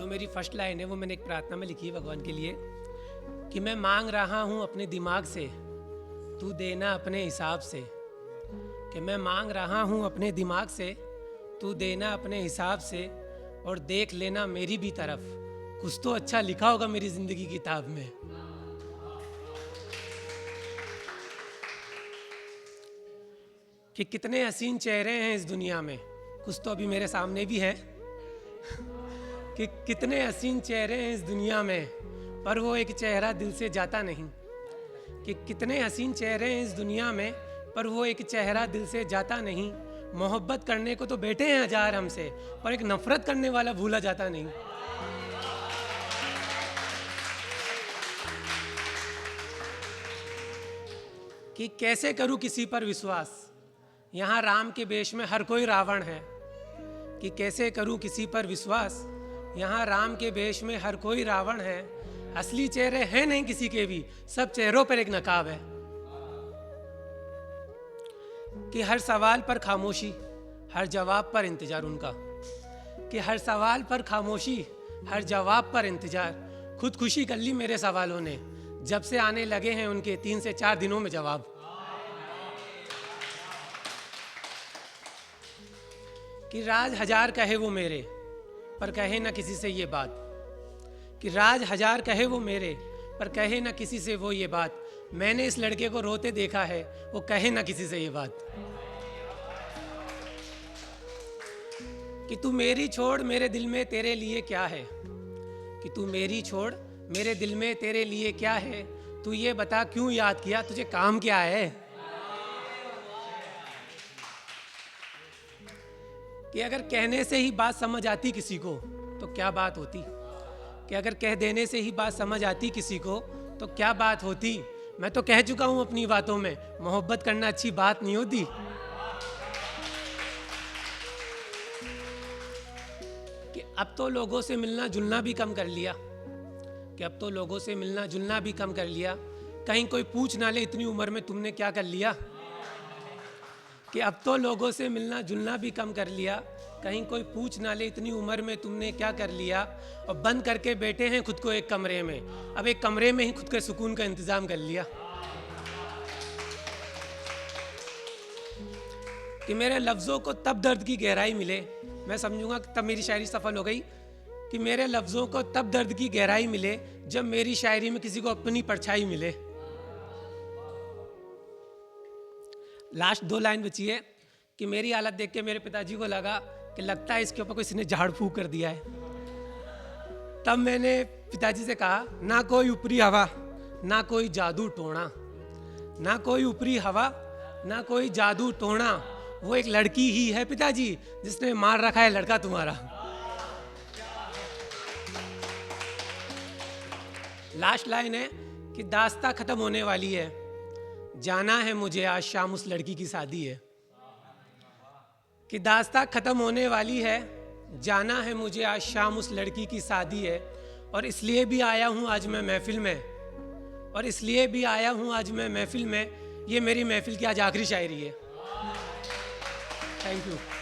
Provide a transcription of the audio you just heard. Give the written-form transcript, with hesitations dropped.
जो मेरी first line है वो मैंने एक प्रार्थना में लिखी है भगवान के लिए कि मैं मांग रहा हूँ अपने दिमाग से, तू देना अपने हिसाब से। कि मैं मांग रहा हूँ अपने दिमाग से, तू देना अपने हिसाब से, और देख लेना मेरी भी तरफ, कुछ तो अच्छा लिखा होगा मेरी जिंदगी की किताब में। कि कितने हसीन चेहरे हैं इस दुनिया में, कुछ तो अभी मेरे सामने भी है कि कितने हसीन चेहरे हैं इस दुनिया में, पर वो एक चेहरा दिल से जाता नहीं। कि कितने हसीन चेहरे हैं इस दुनिया में, पर वो एक चेहरा दिल से जाता नहीं। मोहब्बत करने को तो बैठे हैं हजार हमसे, पर एक नफरत करने वाला भूला जाता नहीं। कि कैसे करूं किसी पर विश्वास, यहाँ राम के वेश में हर कोई रावण है। कि कैसे करूं किसी पर विश्वास, यहाँ राम के वेश में हर कोई रावण है। असली चेहरे हैं नहीं किसी के भी, सब चेहरों पर एक नकाब है। कि हर सवाल पर खामोशी, हर जवाब पर इंतजार उनका। कि हर सवाल पर खामोशी, हर जवाब पर इंतजार। खुदकुशी कर ली मेरे सवालों ने, जब से आने लगे हैं उनके 3 से 4 दिनों में जवाब। कि राज हजार कहे वो मेरे, पर कहे ना किसी से ये बात। कि राज हजार कहे वो मेरे, पर कहे ना किसी से वो ये बात। मैंने इस लड़के को रोते देखा है, वो कहे ना किसी से ये बात। कि तू मेरी छोड़ मेरे दिल में तेरे लिए क्या है। कि तू मेरी छोड़ मेरे दिल में तेरे लिए क्या है। तू ये बता क्यों याद किया, तुझे काम क्या है। कि अगर कहने से ही बात समझ आती किसी को तो क्या बात होती। कि अगर कह देने से ही बात समझ आती किसी को तो क्या बात होती। मैं तो कह चुका हूं अपनी बातों में, मोहब्बत करना अच्छी बात नहीं होती। कि अब तो लोगों से मिलना जुलना भी कम कर लिया। कि अब तो लोगों से मिलना जुलना भी कम कर लिया, कहीं कोई पूछ ना ले इतनी उम्र में तुमने क्या कर लिया। कि अब तो लोगों से मिलना जुलना भी कम कर लिया, कहीं कोई पूछ ना ले इतनी उम्र में तुमने क्या कर लिया। और बंद करके बैठे हैं खुद को एक कमरे में, अब एक कमरे में ही खुद के सुकून का इंतजाम कर लिया। कि मेरे लफ्ज़ों को तब दर्द की गहराई मिले, मैं समझूंगा कि तब मेरी शायरी सफल हो गई। कि मेरे लफ्ज़ों को तब दर्द की गहराई मिले जब मेरी शायरी में किसी को अपनी परछाई मिले। लास्ट 2 लाइन बची है कि मेरी हालत देख के मेरे पिताजी को लगा कि लगता है इसके ऊपर किसी ने झाड़ फूंक कर दिया है। तब मैंने पिताजी से कहा, ना कोई ऊपरी हवा, ना कोई जादू टोना। ना कोई ऊपरी हवा, ना कोई जादू टोना, वो एक लड़की ही है पिताजी जिसने मार रखा है लड़का तुम्हारा। लास्ट लाइन है कि दास्तां खत्म होने वाली है, जाना है मुझे आज शाम उस लड़की की शादी है। कि दास्तां खत्म होने वाली है, जाना है मुझे आज शाम उस लड़की की शादी है। और इसलिए भी आया हूँ आज मैं महफिल में, और इसलिए भी आया हूँ आज मैं महफिल में। ये मेरी महफिल की आज आखिरी शायरी है। Thank you.